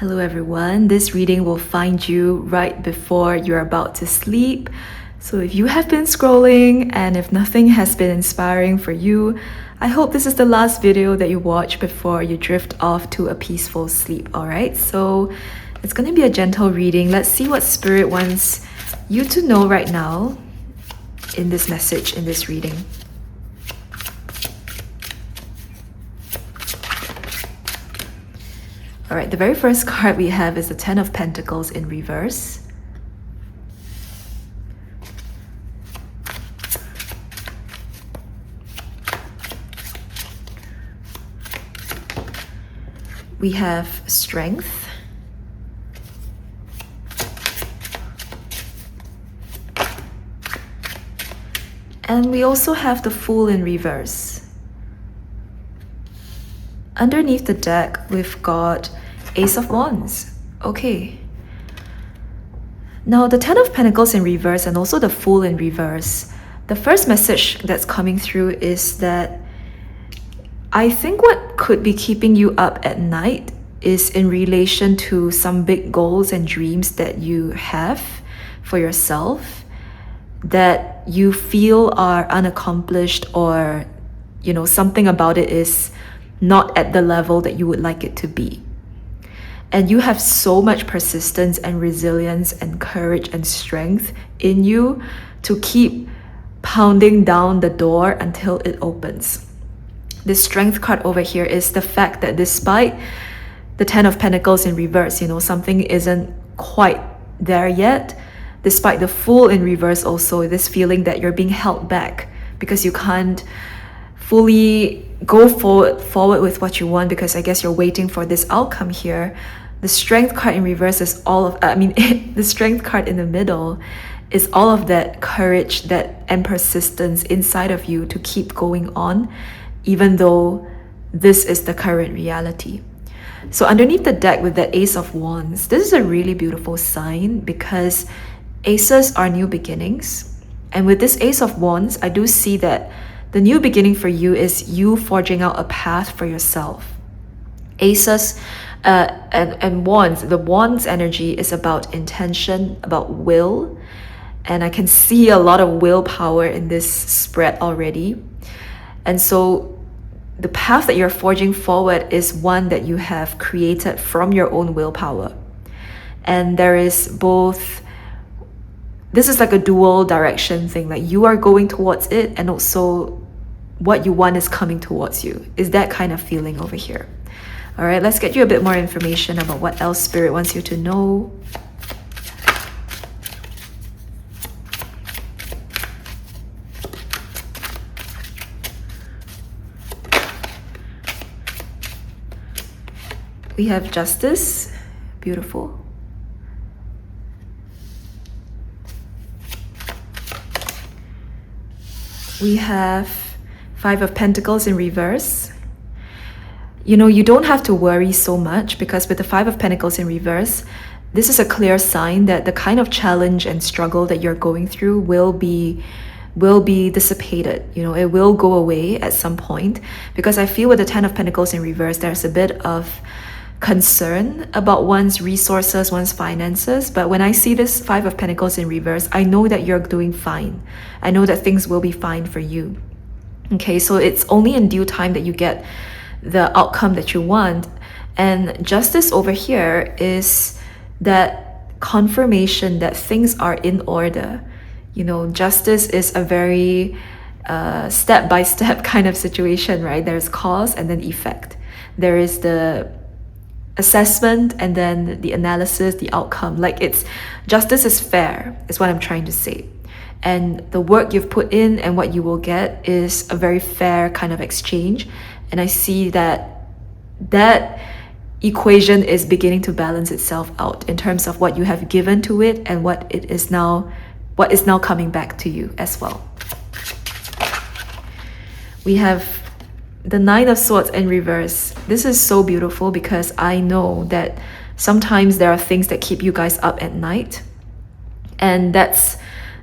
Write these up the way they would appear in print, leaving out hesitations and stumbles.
Hello everyone, this reading will find you right before you're about to sleep. So if you have been scrolling and if nothing has been inspiring for you, I hope this is the last video that you watch before you drift off to a peaceful sleep, alright? So it's going to be a gentle reading. Let's see what Spirit wants you to know right now in this message, in this reading. Alright, the very first card we have is the Ten of Pentacles in reverse. We have Strength. And we also have the Fool in reverse. Underneath the deck, we've got Ace of Wands. Okay. Now, the Ten of Pentacles in reverse and also the Fool in reverse, the first message that's coming through is that I think what could be keeping you up at night is in relation to some big goals and dreams that you have for yourself that you feel are unaccomplished, or, you know, something about it is not at the level that you would like it to be. And you have so much persistence and resilience and courage and strength in you to keep pounding down the door until it opens. This Strength card over here is the fact that despite the Ten of Pentacles in reverse, you know, something isn't quite there yet. Despite the Fool in reverse also, this feeling that you're being held back because you can't fully go forward with what you want because I guess you're waiting for this outcome here. The Strength card in reverse is all of, the Strength card in the middle is all of that courage and persistence inside of you to keep going on, even though this is the current reality. So underneath the deck with the Ace of Wands, this is a really beautiful sign because aces are new beginnings. And with this Ace of Wands, I do see that the new beginning for you is you forging out a path for yourself. Aces and Wands, the Wands energy is about intention, about will. And I can see a lot of willpower in this spread already. And so the path that you're forging forward is one that you have created from your own willpower. And there is both, this is like a dual direction thing, like you are going towards it and also what you want is coming towards you. Is that kind of feeling over here. All right, let's get you a bit more information about what else Spirit wants you to know. We have Justice, beautiful. We have Five of Pentacles in reverse. You know, you don't have to worry so much because with the Five of Pentacles in reverse, this is a clear sign that the kind of challenge and struggle that you're going through will be dissipated. You know, it will go away at some point, because I feel with the Ten of Pentacles in reverse, there's a bit of concern about one's resources, one's finances. But when I see this Five of Pentacles in reverse, I know that you're doing fine. I know that things will be fine for you. Okay, so it's only in due time that you get the outcome that you want. And Justice over here is that confirmation that things are in order. You know, Justice is a very step-by-step kind of situation, right? There's cause and then effect. There is the assessment and then the analysis, the outcome. Like, it's justice is fair, is what I'm trying to say. And the work you've put in and what you will get is a very fair kind of exchange. And I see that that equation is beginning to balance itself out in terms of what you have given to it and what is now coming back to you as well. We have the Nine of Swords in reverse. This is so beautiful because I know that sometimes there are things that keep you guys up at night. And that's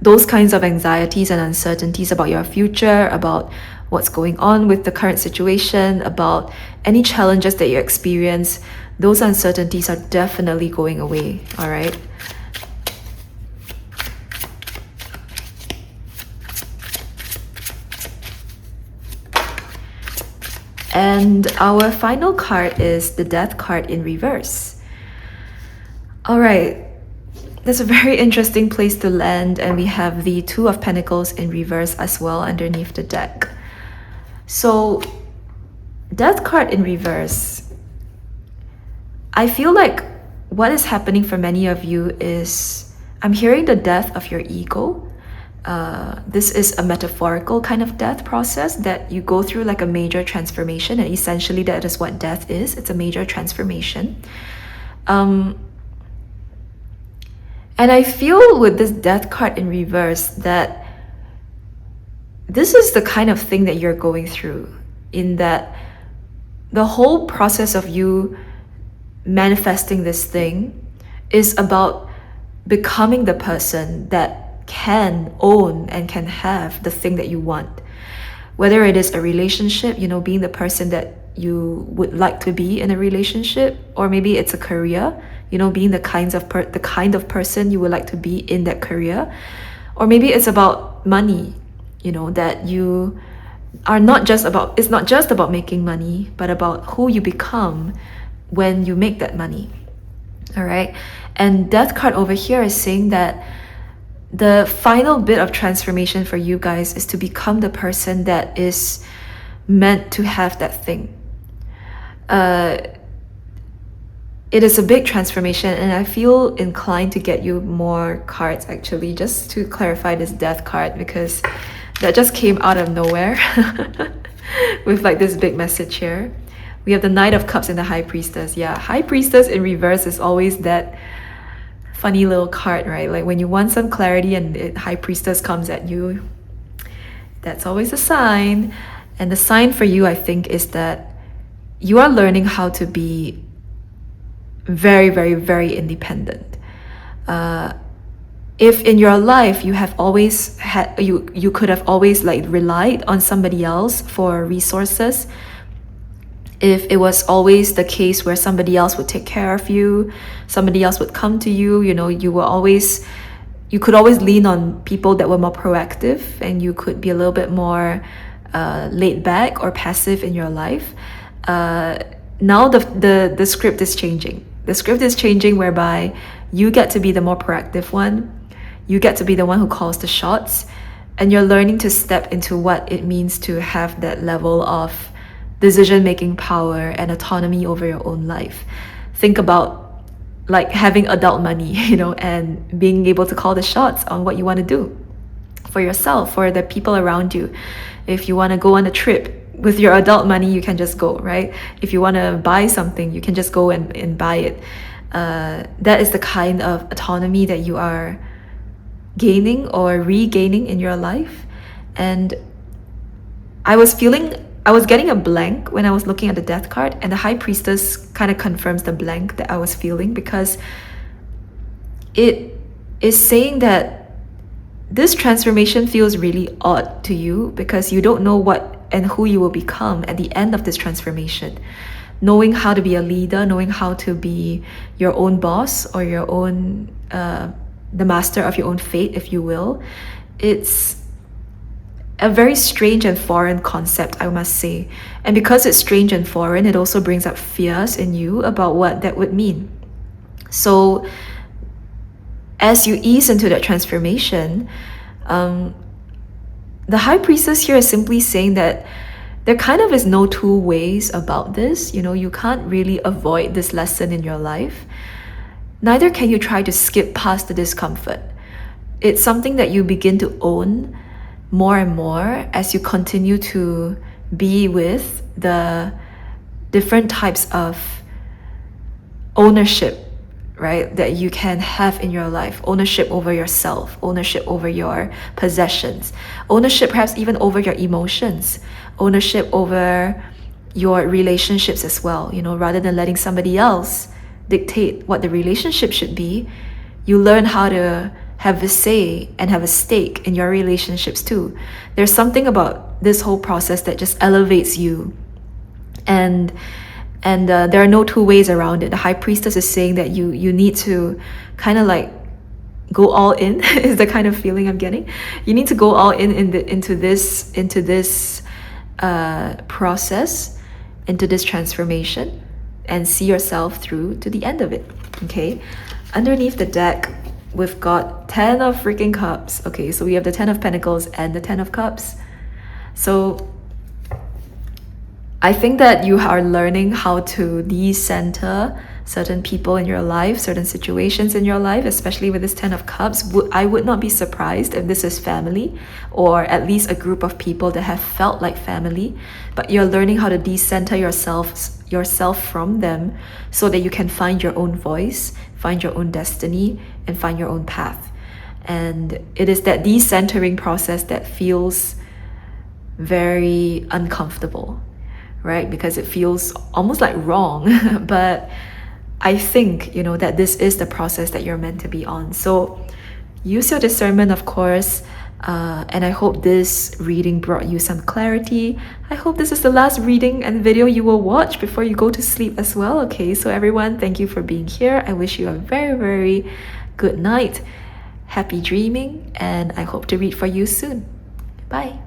those kinds of anxieties and uncertainties about your future, about what's going on with the current situation, about any challenges that you experience. those uncertainties are definitely going away, all right? And our final card is the Death card in reverse. All right, that's a very interesting place to land, and we have the Two of Pentacles in reverse as well underneath the deck. So, Death card in reverse, I feel like what is happening for many of you is, I'm hearing the death of your ego. This is a metaphorical kind of death process that you go through, like a major transformation, and essentially that is what death is. It's a major transformation. And I feel with this Death card in reverse that this is the kind of thing that you're going through, in that the whole process of you manifesting this thing is about becoming the person that can own and can have the thing that you want. Whether it is a relationship, you know, being the person that you would like to be in a relationship, or maybe it's a career, you know, being the kind of person you would like to be in that career, or maybe it's about money, you know, that you are not just about, it's not just about making money, but about who you become when you make that money. All right. And Death card over here is saying that the final bit of transformation for you guys is to become the person that is meant to have that thing. It is a big transformation, and I feel inclined to get you more cards actually, just to clarify this Death card, because that just came out of nowhere with like this big message here. We have the Knight of Cups and the High Priestess. Yeah, High Priestess in reverse is always that funny little card, right? Like when you want some clarity and High Priestess comes at you, that's always a sign. And the sign for you, I think, is that you are learning how to be very, very, very independent. If in your life you have always had, you could have always like relied on somebody else for resources, if it was always the case where somebody else would take care of you, somebody else would come to you, you know, you could always lean on people that were more proactive, and you could be a little bit more laid back or passive in your life. Now the script is changing. The script is changing whereby you get to be the more proactive one. You get to be the one who calls the shots, and you're learning to step into what it means to have that level of decision-making power and autonomy over your own life. Think about like having adult money, you know, and being able to call the shots on what you want to do for yourself, for the people around you. If you want to go on a trip with your adult money, you can just go, right? If you want to buy something, you can just go and buy it. That is the kind of autonomy that you are gaining or regaining in your life. And I was getting a blank when I was looking at the Death card, and the High Priestess kind of confirms the blank that I was feeling, because it is saying that this transformation feels really odd to you because you don't know what and who you will become at the end of this transformation. Knowing how to be a leader, knowing how to be your own boss or your own, the master of your own fate, if you will, it's a very strange and foreign concept, I must say. And because it's strange and foreign, it also brings up fears in you about what that would mean. So as you ease into that transformation, the High Priestess here is simply saying that there kind of is no two ways about this. You know, you can't really avoid this lesson in your life. Neither can you try to skip past the discomfort. It's something that you begin to own more and more as you continue to be with the different types of ownership, right, that you can have in your life. Ownership over yourself, ownership over your possessions, ownership perhaps even over your emotions, ownership over your relationships as well. You know, rather than letting somebody else dictate what the relationship should be, you learn how to have a say and have a stake in your relationships too. There's something about this whole process that just elevates you. And And there are no two ways around it. The high priestess is saying that you need to kind of like go all in is the kind of feeling I'm getting. You need to go all into this process, into this transformation, and see yourself through to the end of it. Okay, underneath the deck we've got 10 of freaking cups. Okay, so we have the 10 of pentacles and the 10 of cups. So I think that you are learning how to decenter certain people in your life, certain situations in your life, especially with this 10 of cups. I would not be surprised if this is family, or at least a group of people that have felt like family, but you're learning how to decenter yourself from them so that you can find your own voice, find your own destiny, and find your own path. And it is that decentering process that feels very uncomfortable, right? Because it feels almost like wrong. But I think, that this is the process that you're meant to be on. So use your discernment, of course. And I hope this reading brought you some clarity. I hope this is the last reading and video you will watch before you go to sleep as well. Okay, so everyone, thank you for being here. I wish you a very, very good night. Happy dreaming, and I hope to read for you soon. Bye.